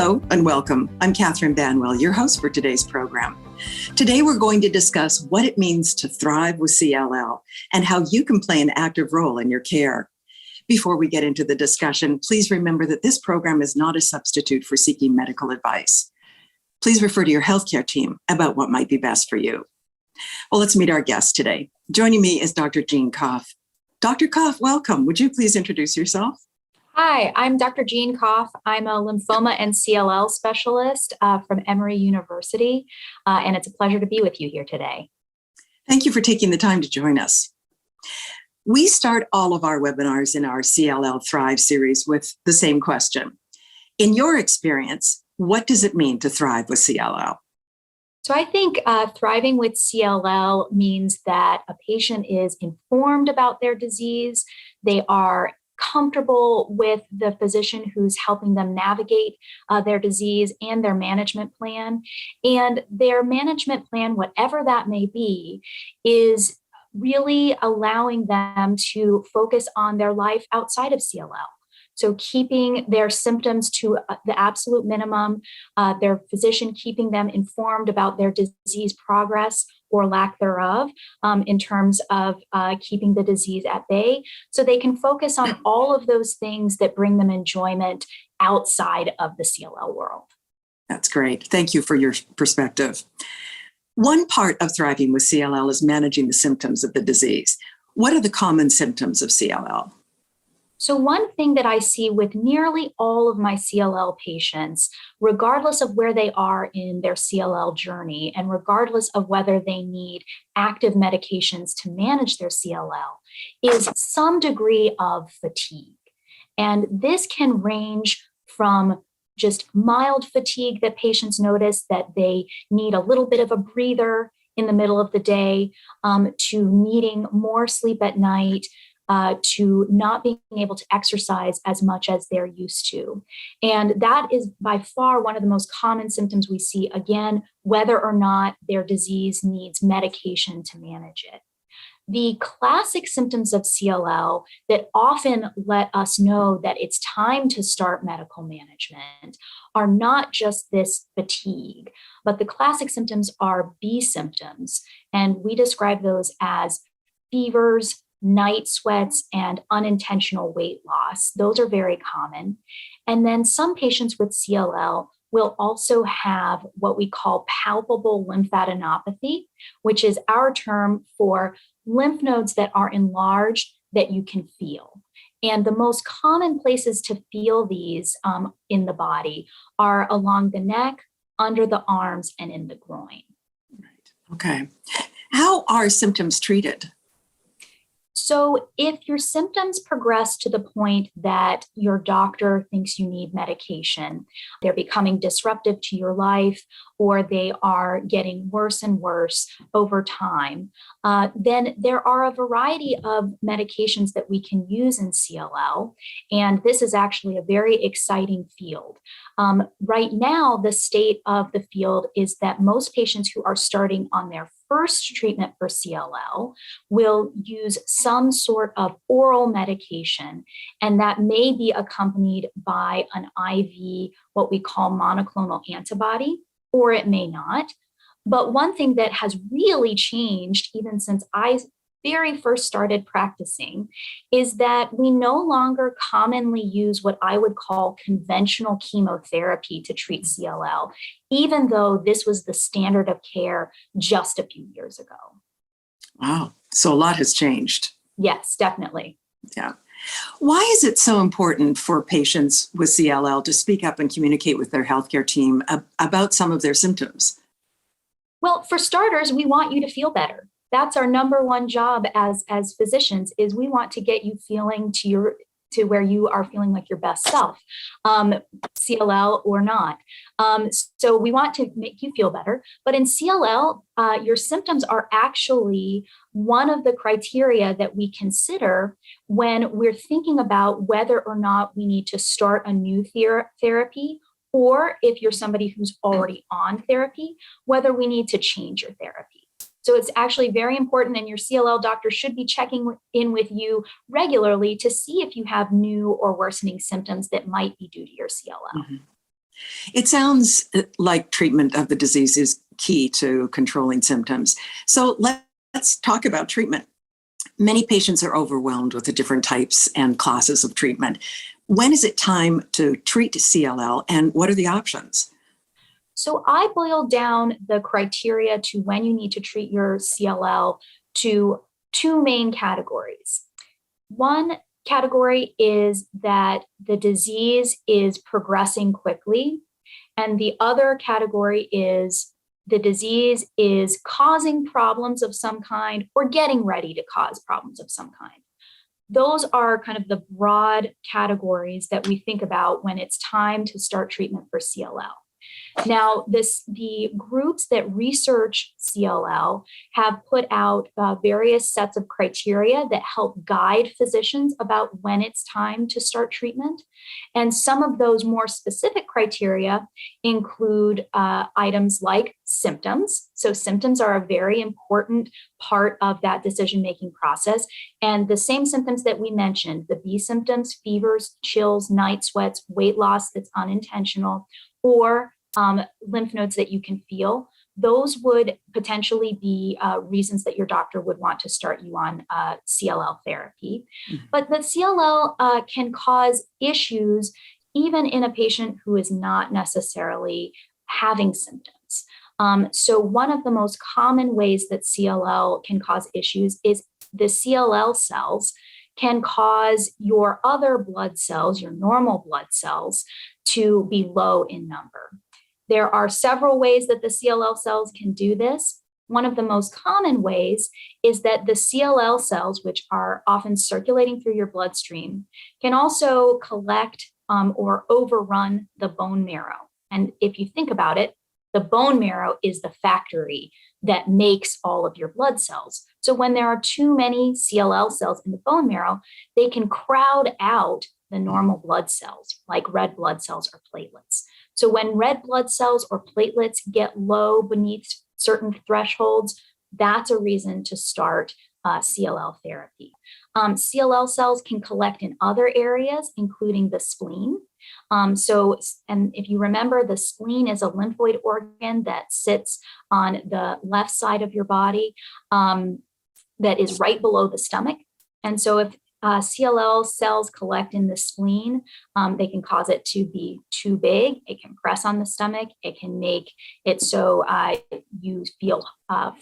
Hello and welcome. I'm Catherine Banwell, your host for today's program. Today we're going to discuss what it means to thrive with CLL and how you can play an active role in your care. Before we get into the discussion, please remember that this program is not a substitute for seeking medical advice. Please refer to your healthcare team about what might be best for you. Well, let's meet our guest today. Joining me is Dr. Jean Koff. Dr. Koff, welcome. Would you please introduce yourself? Hi, I'm Dr. Jean Koff. I'm a lymphoma and CLL specialist from Emory University, and it's a pleasure to be with you here today. Thank you for taking the time to join us. We start all of our webinars in our CLL Thrive series with the same question. In your experience, what does it mean to thrive with CLL? So I think thriving with CLL means that a patient is informed about their disease. They are comfortable with the physician who's helping them navigate their disease and their management plan. And their management plan, whatever that may be, is really allowing them to focus on their life outside of CLL. So keeping their symptoms to the absolute minimum, their physician keeping them informed about their disease progress or lack thereof in terms of keeping the disease at bay, so they can focus on all of those things that bring them enjoyment outside of the CLL world. That's great. Thank you for your perspective. One part of thriving with CLL is managing the symptoms of the disease. What are the common symptoms of CLL? So one thing that I see with nearly all of my CLL patients, regardless of where they are in their CLL journey, and regardless of whether they need active medications to manage their CLL, is some degree of fatigue. And this can range from just mild fatigue that patients notice that they need a little bit of a breather in the middle of the day, to needing more sleep at night, to not being able to exercise as much as they're used to. And that is by far one of the most common symptoms we see, again, whether or not their disease needs medication to manage it. The classic symptoms of CLL that often let us know that it's time to start medical management are not just this fatigue, but the classic symptoms are B symptoms. And we describe those as fevers, night sweats, and unintentional weight loss. Those are very common. And then some patients with CLL will also have what we call palpable lymphadenopathy, which is our term for lymph nodes that are enlarged that you can feel. And the most common places to feel these in the body are along the neck, under the arms, and in the groin. Right. Okay. How are symptoms treated? So if your symptoms progress to the point that your doctor thinks you need medication, they're becoming disruptive to your life, or they are getting worse and worse over time, then there are a variety of medications that we can use in CLL. And this is actually a very exciting field. Right now, the state of the field is that most patients who are starting on their first treatment for CLL will use some sort of oral medication, and that may be accompanied by an IV, what we call monoclonal antibody, or it may not. But one thing that has really changed, even since I very first started practicing, is that we no longer commonly use what I would call conventional chemotherapy to treat CLL, even though this was the standard of care just a few years ago. Wow. So a lot has changed. Yes, definitely. Yeah. Why is it so important for patients with CLL to speak up and communicate with their healthcare team about some of their symptoms? Well, for starters, we want you to feel better. That's our number one job as physicians, is we want to get you feeling to where you are feeling like your best self, CLL or not. So we want to make you feel better. But in CLL, your symptoms are actually one of the criteria that we consider when we're thinking about whether or not we need to start a new therapy, or if you're somebody who's already on therapy, whether we need to change your therapy. So it's actually very important, and your CLL doctor should be checking in with you regularly to see if you have new or worsening symptoms that might be due to your CLL. Mm-hmm. It sounds like treatment of the disease is key to controlling symptoms. So let's talk about treatment. Many patients are overwhelmed with the different types and classes of treatment. When is it time to treat CLL, and what are the options? So I boiled down the criteria to when you need to treat your CLL to two main categories. One category is that the disease is progressing quickly, and the other category is the disease is causing problems of some kind or getting ready to cause problems of some kind. Those are kind of the broad categories that we think about when it's time to start treatment for CLL. Now, the groups that research CLL have put out various sets of criteria that help guide physicians about when it's time to start treatment. And some of those more specific criteria include items like symptoms. So symptoms are a very important part of that decision-making process. And the same symptoms that we mentioned, the B symptoms, fevers, chills, night sweats, weight loss that's unintentional, or lymph nodes that you can feel, those would potentially be reasons that your doctor would want to start you on CLL therapy. Mm-hmm. But the CLL can cause issues even in a patient who is not necessarily having symptoms. So one of the most common ways that CLL can cause issues is the CLL cells can cause your other blood cells, your normal blood cells, to be low in number. There are several ways that the CLL cells can do this. One of the most common ways is that the CLL cells, which are often circulating through your bloodstream, can also collect or overrun the bone marrow. And if you think about it, the bone marrow is the factory that makes all of your blood cells. So when there are too many CLL cells in the bone marrow, they can crowd out the normal blood cells, like red blood cells or platelets. So when red blood cells or platelets get low beneath certain thresholds, that's a reason to start CLL therapy. CLL cells can collect in other areas, including the spleen. And if you remember, the spleen is a lymphoid organ that sits on the left side of your body that is right below the stomach. And so if CLL cells collect in the spleen, they can cause it to be too big. It can press on the stomach. It can make it so you feel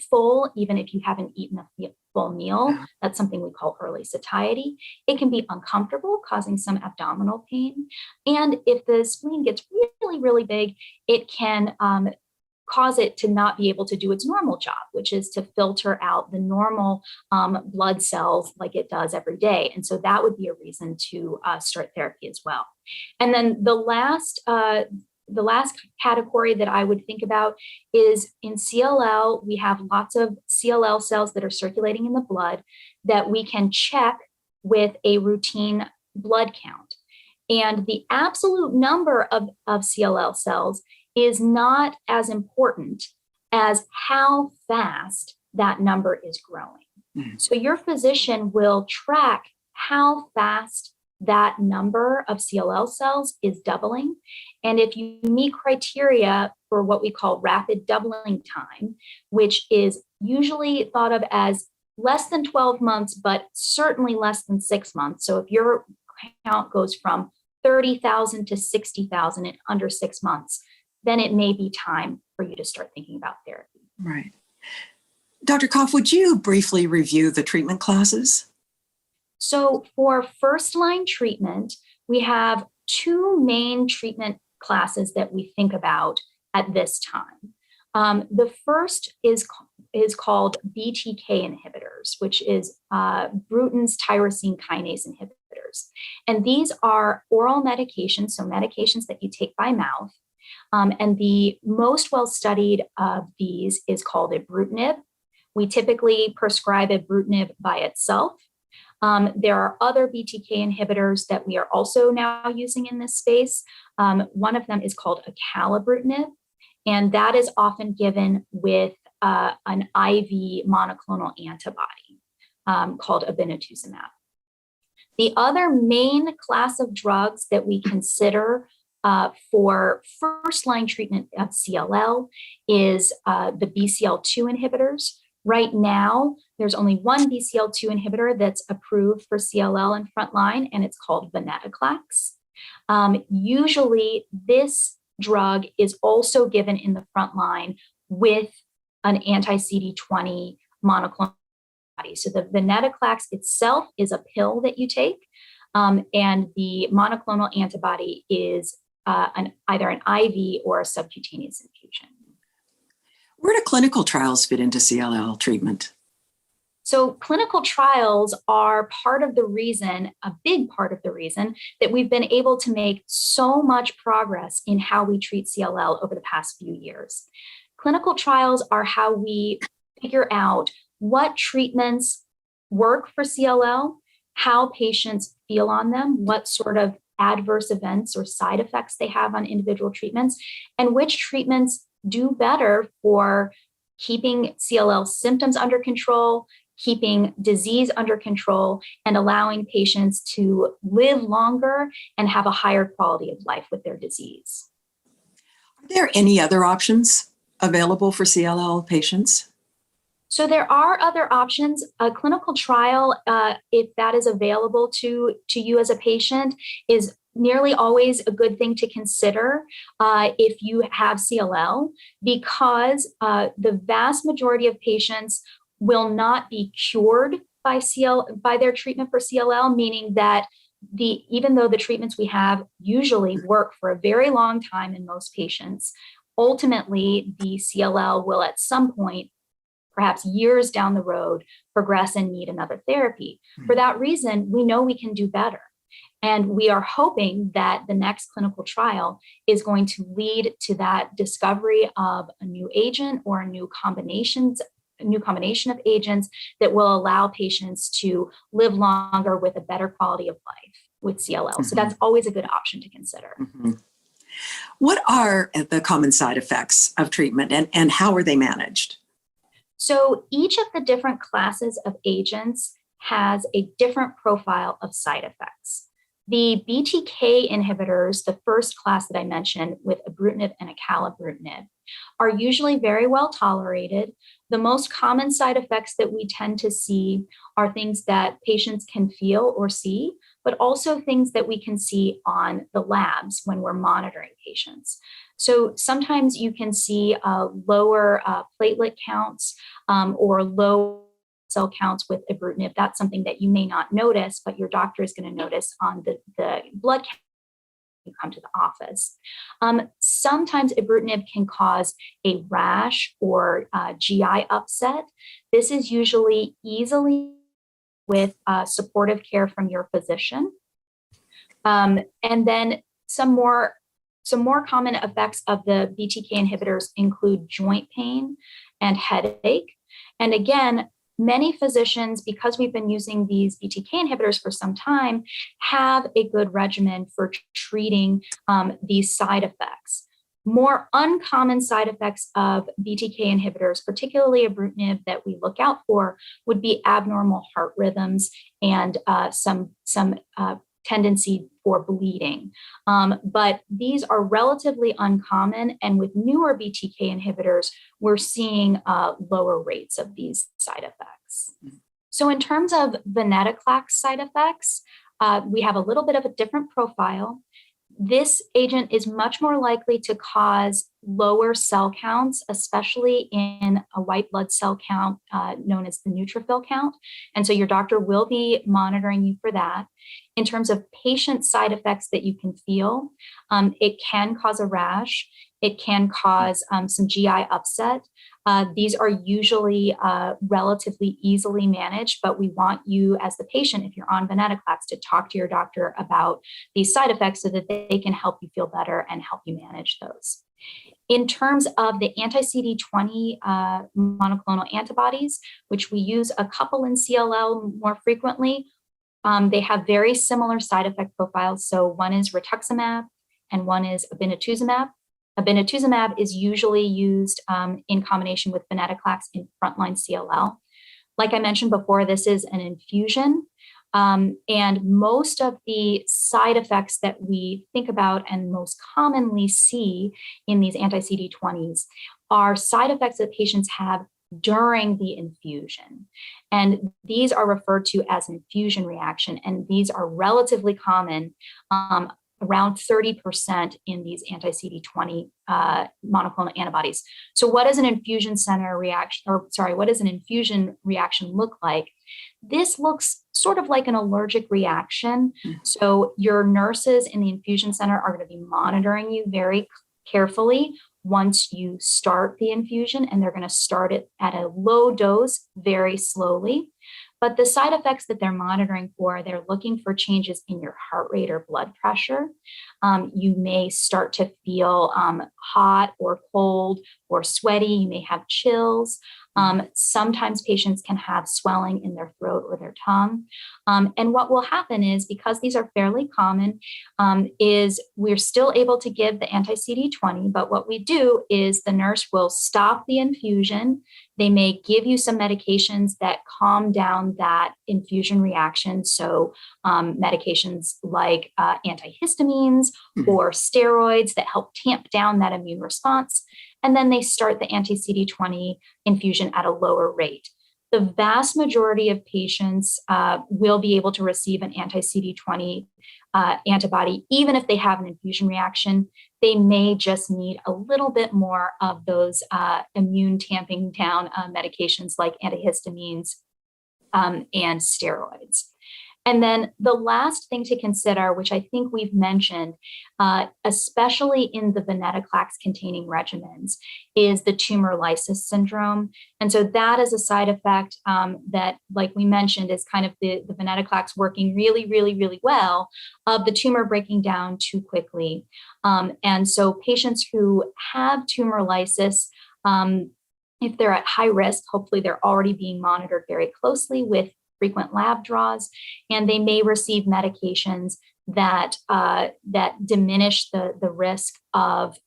full, even if you haven't eaten a full meal. That's something we call early satiety. It can be uncomfortable, causing some abdominal pain. And if the spleen gets really, really big, it can cause it to not be able to do its normal job, which is to filter out the normal blood cells like it does every day. And so that would be a reason to start therapy as well. And then the last category that I would think about is in CLL, we have lots of CLL cells that are circulating in the blood that we can check with a routine blood count. And the absolute number of CLL cells is not as important as how fast that number is growing. Mm. So your physician will track how fast that number of CLL cells is doubling. And if you meet criteria for what we call rapid doubling time, which is usually thought of as less than 12 months, but certainly less than 6 months. So if your count goes from 30,000 to 60,000 in under 6 months, then it may be time for you to start thinking about therapy. Right. Dr. Koff, would you briefly review the treatment classes? So for first-line treatment, we have two main treatment classes that we think about at this time. The first is called BTK inhibitors, which is Bruton's tyrosine kinase inhibitors. And these are oral medications, so medications that you take by mouth. And the most well-studied of these is called ibrutinib. We typically prescribe ibrutinib by itself. There are other BTK inhibitors that we are also now using in this space. One of them is called acalabrutinib, and that is often given with an IV monoclonal antibody called obinutuzumab. The other main class of drugs that we consider for first-line treatment of CLL is the BCL2 inhibitors. Right now, there's only one BCL2 inhibitor that's approved for CLL in frontline, and it's called venetoclax. Usually, this drug is also given in the frontline with an anti-CD20 monoclonal antibody. So the venetoclax itself is a pill that you take, and the monoclonal antibody is either an IV or a subcutaneous infusion. Where do clinical trials fit into CLL treatment? So clinical trials are part of the reason, a big part of the reason, that we've been able to make so much progress in how we treat CLL over the past few years. Clinical trials are how we figure out what treatments work for CLL, how patients feel on them, what sort of adverse events or side effects they have on individual treatments, and which treatments do better for keeping CLL symptoms under control, keeping disease under control, and allowing patients to live longer and have a higher quality of life with their disease. Are there any other options available for CLL patients? So there are other options. A clinical trial, if that is available to you as a patient, is nearly always a good thing to consider if you have CLL, because the vast majority of patients will not be cured by their treatment for CLL, meaning that even though the treatments we have usually work for a very long time in most patients, ultimately the CLL will at some point, perhaps years down the road, progress and need another therapy. For that reason, we know we can do better. And we are hoping that the next clinical trial is going to lead to that discovery of a new agent or a new combination of agents that will allow patients to live longer with a better quality of life with CLL. Mm-hmm. So that's always a good option to consider. Mm-hmm. What are the common side effects of treatment, and how are they managed? So each of the different classes of agents has a different profile of side effects. The BTK inhibitors, the first class that I mentioned with ibrutinib and acalabrutinib, are usually very well tolerated. The most common side effects that we tend to see are things that patients can feel or see, but also things that we can see on the labs when we're monitoring patients. So sometimes you can see lower platelet counts or low cell counts with ibrutinib. That's something that you may not notice, but your doctor is going to notice on the blood count when you come to the office. Sometimes ibrutinib can cause a rash or GI upset. This is usually easily with supportive care from your physician. And then some more common effects of the BTK inhibitors include joint pain and headache. And again, many physicians, because we've been using these BTK inhibitors for some time, have a good regimen for treating these side effects. More uncommon side effects of BTK inhibitors, particularly ibrutinib, that we look out for would be abnormal heart rhythms and some tendency for bleeding. But these are relatively uncommon, and with newer BTK inhibitors, we're seeing lower rates of these side effects. So in terms of venetoclax side effects, we have a little bit of a different profile. This agent is much more likely to cause lower cell counts, especially in a white blood cell count known as the neutrophil count. And so your doctor will be monitoring you for that. In terms of patient side effects that you can feel, it can cause a rash. It can cause some GI upset. These are usually relatively easily managed, but we want you as the patient, if you're on venetoclax, to talk to your doctor about these side effects so that they can help you feel better and help you manage those. In terms of the anti-CD20 monoclonal antibodies, which we use a couple in CLL more frequently, they have very similar side effect profiles. So one is rituximab and one is obinutuzumab. Obinutuzumab is usually used in combination with venetoclax in frontline CLL. Like I mentioned before, this is an infusion. And most of the side effects that we think about and most commonly see in these anti-CD20s are side effects that patients have during the infusion. And these are referred to as an infusion reaction, and these are relatively common, around 30% in these anti-CD20 monoclonal antibodies. So what does an infusion center reaction, what does an infusion reaction look like? This looks sort of like an allergic reaction. So your nurses in the infusion center are going to be monitoring you very carefully once you start the infusion, and they're going to start it at a low dose very slowly. But the side effects that they're monitoring for, they're looking for changes in your heart rate or blood pressure. You may start to feel hot or cold or sweaty. You may have chills. Sometimes patients can have swelling in their throat or their tongue. And what will happen is, because these are fairly common, is we're still able to give the anti-CD20, but what we do is the nurse will stop the infusion. They may give you some medications that calm down that infusion reaction. So medications like antihistamines or steroids that help tamp down that immune response. And then they start the anti-CD20 infusion at a lower rate. The vast majority of patients will be able to receive an anti-CD20 antibody, even if they have an infusion reaction. They may just need a little bit more of those immune tamping down medications like antihistamines and steroids. And then the last thing to consider, which I think we've mentioned, especially in the venetoclax containing regimens, is the tumor lysis syndrome. And so that is a side effect that, like we mentioned, is kind of the venetoclax working really, really, really well of the tumor breaking down too quickly. And so patients who have tumor lysis, if they're at high risk, hopefully they're already being monitored very closely with frequent lab draws, and they may receive medications that diminish the risk of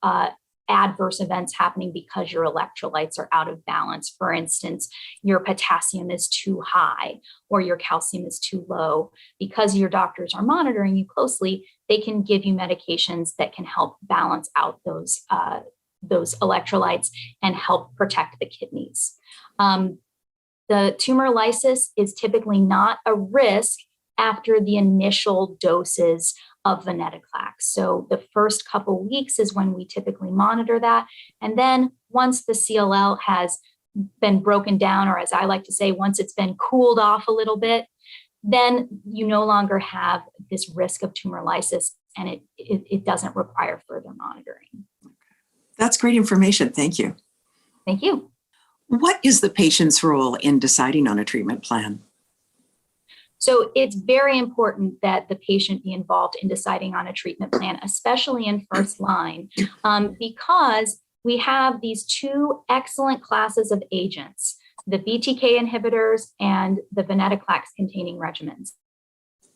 adverse events happening because your electrolytes are out of balance. For instance, your potassium is too high or your calcium is too low. Because your doctors are monitoring you closely, they can give you medications that can help balance out those electrolytes and help protect the kidneys. The tumor lysis is typically not a risk after the initial doses of venetoclax. So the first couple weeks is when we typically monitor that. And then once the CLL has been broken down, or as I like to say, once it's been cooled off a little bit, then you no longer have this risk of tumor lysis, and it doesn't require further monitoring. That's great information. Thank you. Thank you. What is the patient's role in deciding on a treatment plan? So it's very important that the patient be involved in deciding on a treatment plan, especially in first line, because we have these two excellent classes of agents, the BTK inhibitors and the venetoclax containing regimens.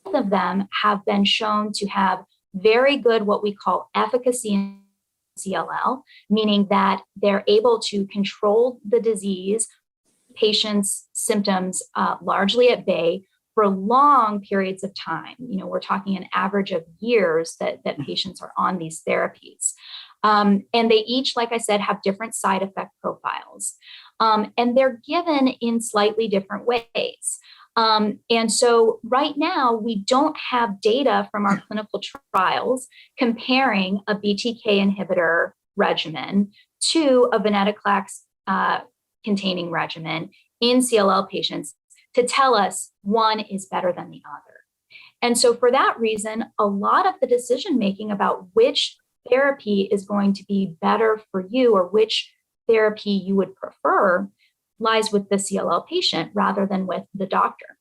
Both of them have been shown to have very good, what we call efficacy in CLL, meaning that they're able to control the disease, patients' symptoms largely at bay for long periods of time. We're talking an average of years that patients are on these therapies. And they each, like I said, have different side effect profiles. And they're given in slightly different ways. And so right now, we don't have data from our clinical trials comparing a BTK inhibitor regimen to a venetoclax containing regimen in CLL patients to tell us one is better than the other. And so for that reason, a lot of the decision making about which therapy is going to be better for you or which therapy you would prefer lies with the CLL patient rather than with the doctor.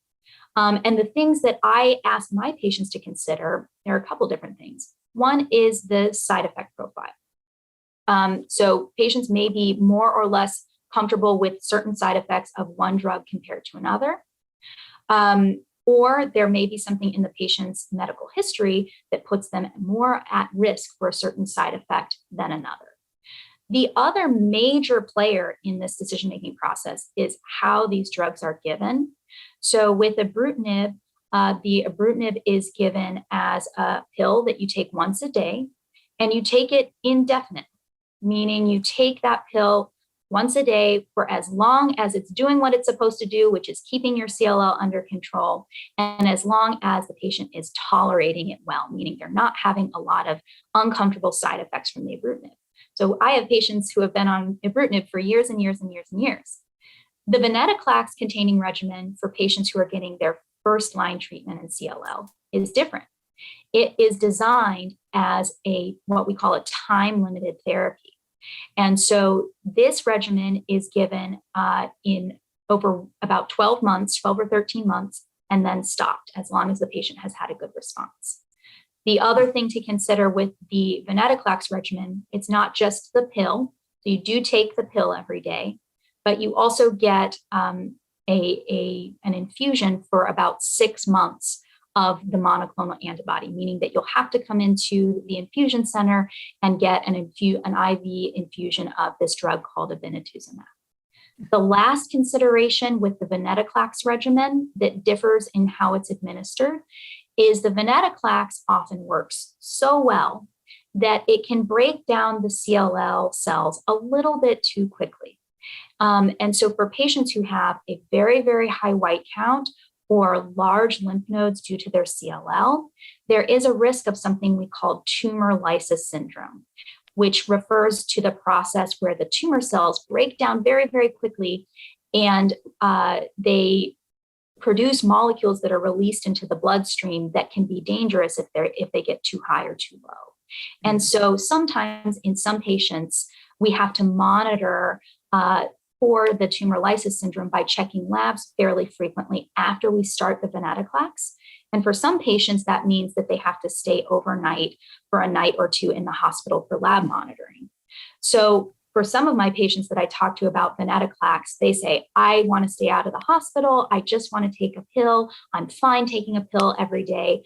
And the things that I ask my patients to consider, there are a couple different things. One is the side effect profile. So patients may be more or less comfortable with certain side effects of one drug compared to another. Or there may be something in the patient's medical history that puts them more at risk for a certain side effect than another. The other major player in this decision-making process is how these drugs are given. So with ibrutinib, The ibrutinib is given as a pill that you take once a day, and you take it indefinitely, meaning you take that pill once a day for as long as it's doing what it's supposed to do, which is keeping your CLL under control, and as long as the patient is tolerating it well, meaning they're not having a lot of uncomfortable side effects from the ibrutinib. So I have patients who have been on ibrutinib for years and years and years and years. The venetoclax containing regimen for patients who are getting their first line treatment in CLL is different. It is designed as what we call a time limited therapy. And so this regimen is given in over about 12 months, 12 or 13 months, and then stopped as long as the patient has had a good response. The other thing to consider with the venetoclax regimen, it's not just the pill. So you do take the pill every day, but you also get an infusion for about 6 months of the monoclonal antibody, meaning that you'll have to come into the infusion center and get an IV infusion of this drug called obinutuzumab. The last consideration with the venetoclax regimen that differs in how it's administered is the venetoclax often works so well that it can break down the CLL cells a little bit too quickly. And so for patients who have a very, very high white count or large lymph nodes due to their CLL, there is a risk of something we call tumor lysis syndrome, which refers to the process where the tumor cells break down very, very quickly, and they produce molecules that are released into the bloodstream that can be dangerous if they get too high or too low. And so sometimes in some patients, we have to monitor for the tumor lysis syndrome by checking labs fairly frequently after we start the venetoclax. And for some patients, that means that they have to stay overnight for a night or two in the hospital for lab monitoring. So for some of my patients that I talk to about venetoclax, they say, I want to stay out of the hospital. I just want to take a pill. I'm fine taking a pill every day.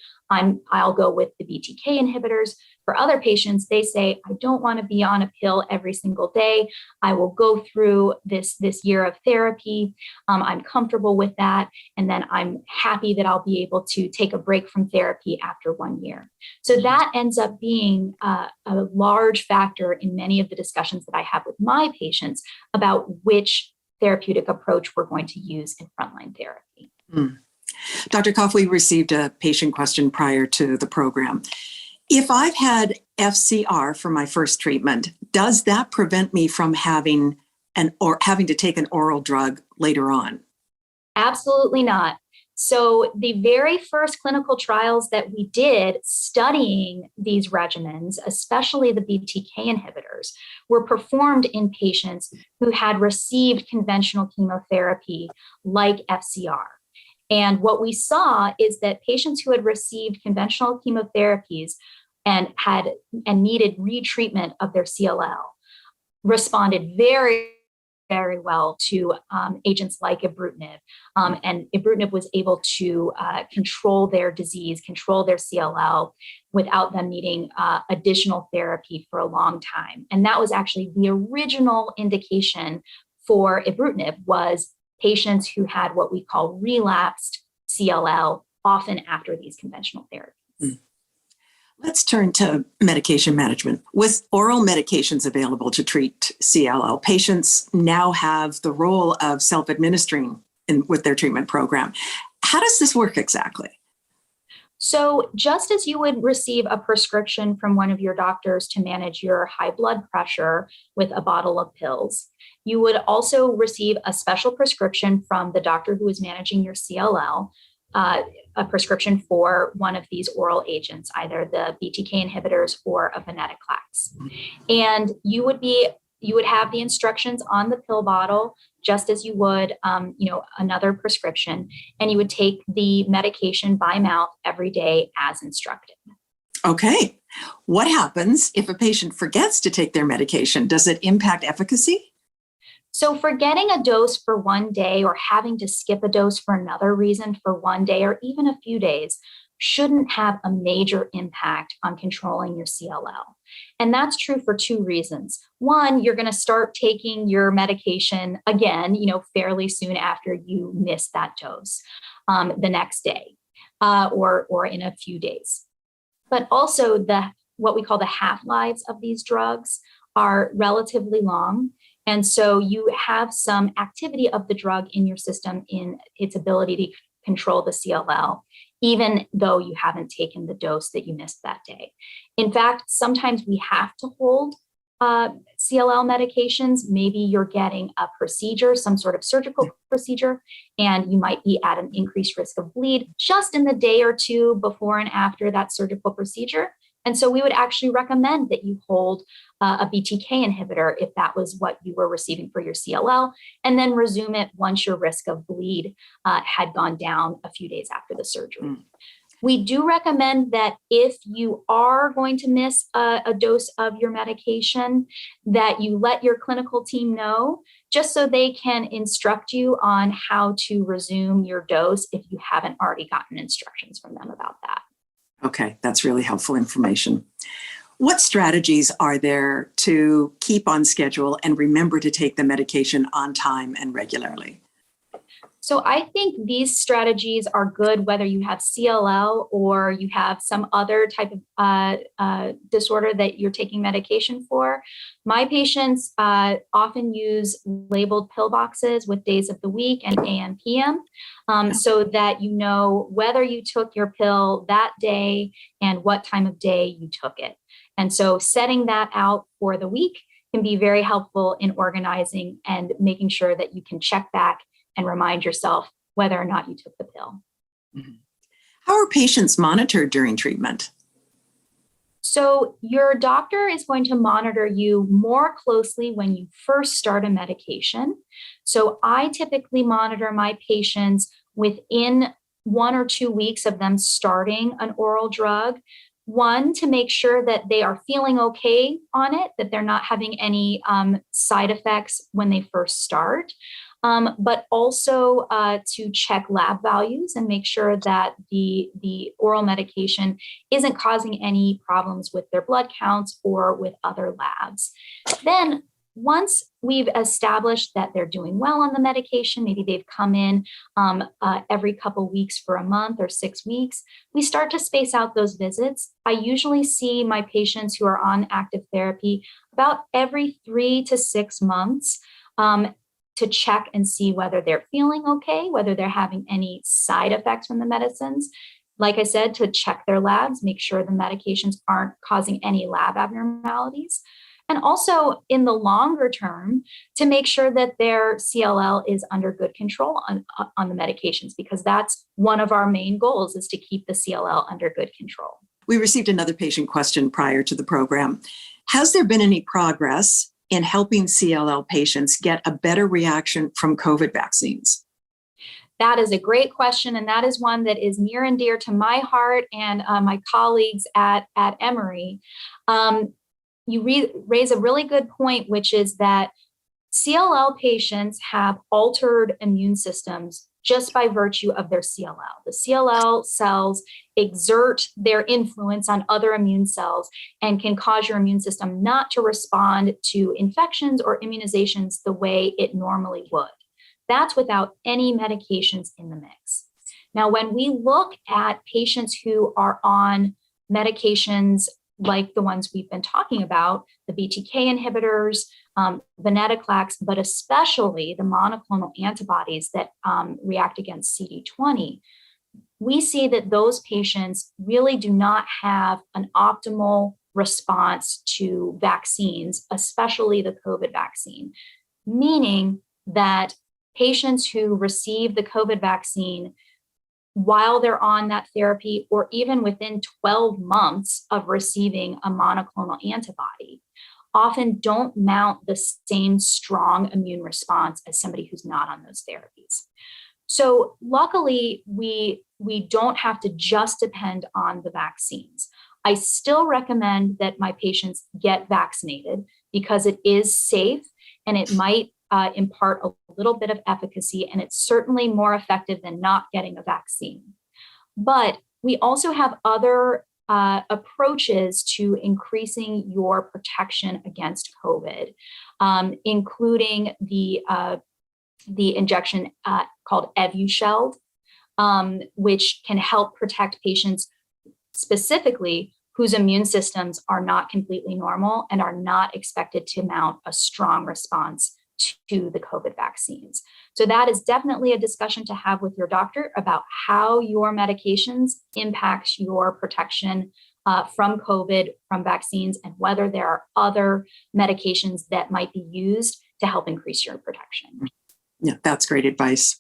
I'll go with the BTK inhibitors. For other patients, they say, I don't want to be on a pill every single day. I will go through this year of therapy. I'm comfortable with that. And then I'm happy that I'll be able to take a break from therapy after 1 year. So that ends up being a large factor in many of the discussions that I have with my patients about which therapeutic approach we're going to use in frontline therapy. Dr. Koff, we received a patient question prior to the program. If I've had FCR for my first treatment, does that prevent me from having to take an oral drug later on? Absolutely not. So the very first clinical trials that we did studying these regimens, especially the BTK inhibitors, were performed in patients who had received conventional chemotherapy like FCR. And what we saw is that patients who had received conventional chemotherapies and needed retreatment of their CLL responded very, very well to agents like ibrutinib. And ibrutinib was able to control their disease, control their CLL without them needing additional therapy for a long time. And that was actually the original indication for ibrutinib, was patients who had what we call relapsed CLL, often after these conventional therapies. Let's turn to medication management. With oral medications available to treat CLL, patients now have the role of self-administering with their treatment program. How does this work exactly? So just as you would receive a prescription from one of your doctors to manage your high blood pressure with a bottle of pills, you would also receive a special prescription from the doctor who is managing your CLL, a prescription for one of these oral agents, either the BTK inhibitors or a venetoclax. And you would have the instructions on the pill bottle, just as you would, another prescription, and you would take the medication by mouth every day as instructed. Okay. What happens if a patient forgets to take their medication? Does it impact efficacy? So forgetting a dose for 1 day or having to skip a dose for another reason for 1 day or even a few days shouldn't have a major impact on controlling your CLL. And that's true for 2 reasons. One, you're going to start taking your medication again, fairly soon after you miss that dose the next day. or in a few days. But also what we call the half-lives of these drugs are relatively long. And so you have some activity of the drug in your system in its ability to control the CLL, even though you haven't taken the dose that you missed that day. In fact, sometimes we have to hold CLL medications. Maybe you're getting a procedure, some sort of surgical procedure, and you might be at an increased risk of bleed just in the day or two before and after that surgical procedure. And so we would actually recommend that you hold a BTK inhibitor if that was what you were receiving for your CLL, and then resume it once your risk of bleed had gone down a few days after the surgery. We do recommend that if you are going to miss a dose of your medication, that you let your clinical team know, just so they can instruct you on how to resume your dose if you haven't already gotten instructions from them about that. Okay, that's really helpful information. What strategies are there to keep on schedule and remember to take the medication on time and regularly? So I think these strategies are good whether you have CLL or you have some other type of disorder that you're taking medication for. My patients often use labeled pill boxes with days of the week and AM, PM, so that you know whether you took your pill that day and what time of day you took it. And so setting that out for the week can be very helpful in organizing and making sure that you can check back and remind yourself whether or not you took the pill. Mm-hmm. How are patients monitored during treatment? So your doctor is going to monitor you more closely when you first start a medication. So I typically monitor my patients within 1 or 2 weeks of them starting an oral drug. One, to make sure that they are feeling okay on it, that they're not having any side effects when they first start. But also to check lab values and make sure that the oral medication isn't causing any problems with their blood counts or with other labs. Then once we've established that they're doing well on the medication, maybe they've come in every couple weeks for a month or 6 weeks, we start to space out those visits. I usually see my patients who are on active therapy about every 3 to 6 months. To check and see whether they're feeling okay, whether they're having any side effects from the medicines. Like I said, to check their labs, make sure the medications aren't causing any lab abnormalities. And also in the longer term, to make sure that their CLL is under good control on the medications, because that's one of our main goals, is to keep the CLL under good control. We received another patient question prior to the program. Has there been any progress in helping CLL patients get a better reaction from COVID vaccines? That is a great question, and that is one that is near and dear to my heart and my colleagues at Emory. You raise a really good point, which is that CLL patients have altered immune systems just by virtue of their CLL. The CLL cells exert their influence on other immune cells and can cause your immune system not to respond to infections or immunizations the way it normally would. That's without any medications in the mix. Now, when we look at patients who are on medications like the ones we've been talking about, the BTK inhibitors, venetoclax, but especially the monoclonal antibodies that react against CD20, we see that those patients really do not have an optimal response to vaccines, especially the COVID vaccine, meaning that patients who receive the COVID vaccine while they're on that therapy, or even within 12 months of receiving a monoclonal antibody, often don't mount the same strong immune response as somebody who's not on those therapies. So luckily, we don't have to just depend on the vaccines. I still recommend that my patients get vaccinated because it is safe and it might impart a little bit of efficacy, and it's certainly more effective than not getting a vaccine. But we also have other approaches to increasing your protection against COVID, including the injection called Evusheld. which can help protect patients specifically whose immune systems are not completely normal and are not expected to mount a strong response to the COVID vaccines. So that is definitely a discussion to have with your doctor about how your medications impact your protection from COVID, from vaccines, and whether there are other medications that might be used to help increase your protection. Yeah, that's great advice.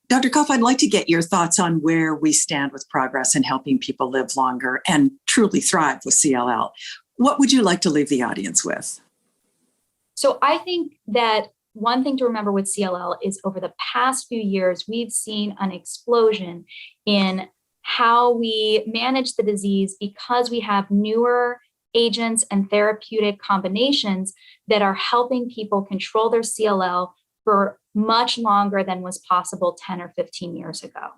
Dr. Koff, I'd like to get your thoughts on where we stand with progress in helping people live longer and truly thrive with CLL. What would you like to leave the audience with? So I think that one thing to remember with CLL is over the past few years, we've seen an explosion in how we manage the disease because we have newer agents and therapeutic combinations that are helping people control their CLL for much longer than was possible 10 or 15 years ago.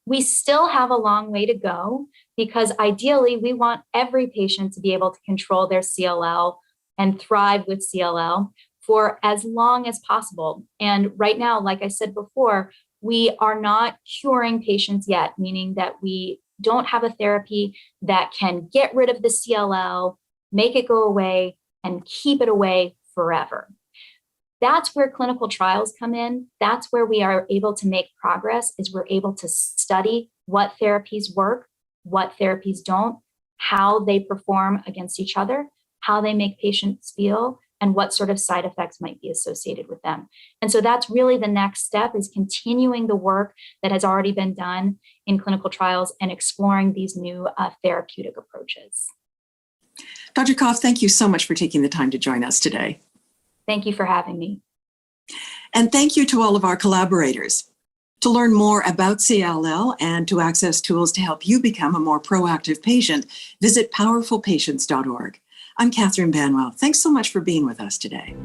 We still have a long way to go because ideally we want every patient to be able to control their CLL and thrive with CLL for as long as possible. And right now, like I said before, we are not curing patients yet, meaning that we don't have a therapy that can get rid of the CLL, make it go away, and keep it away forever. That's where clinical trials come in. That's where we are able to make progress, is we're able to study what therapies work, what therapies don't, how they perform against each other, how they make patients feel, and what sort of side effects might be associated with them. And so that's really the next step, is continuing the work that has already been done in clinical trials and exploring these new therapeutic approaches. Dr. Koff, thank you so much for taking the time to join us today. Thank you for having me. And thank you to all of our collaborators. To learn more about CLL and to access tools to help you become a more proactive patient, visit powerfulpatients.org. I'm Catherine Banwell. Thanks so much for being with us today.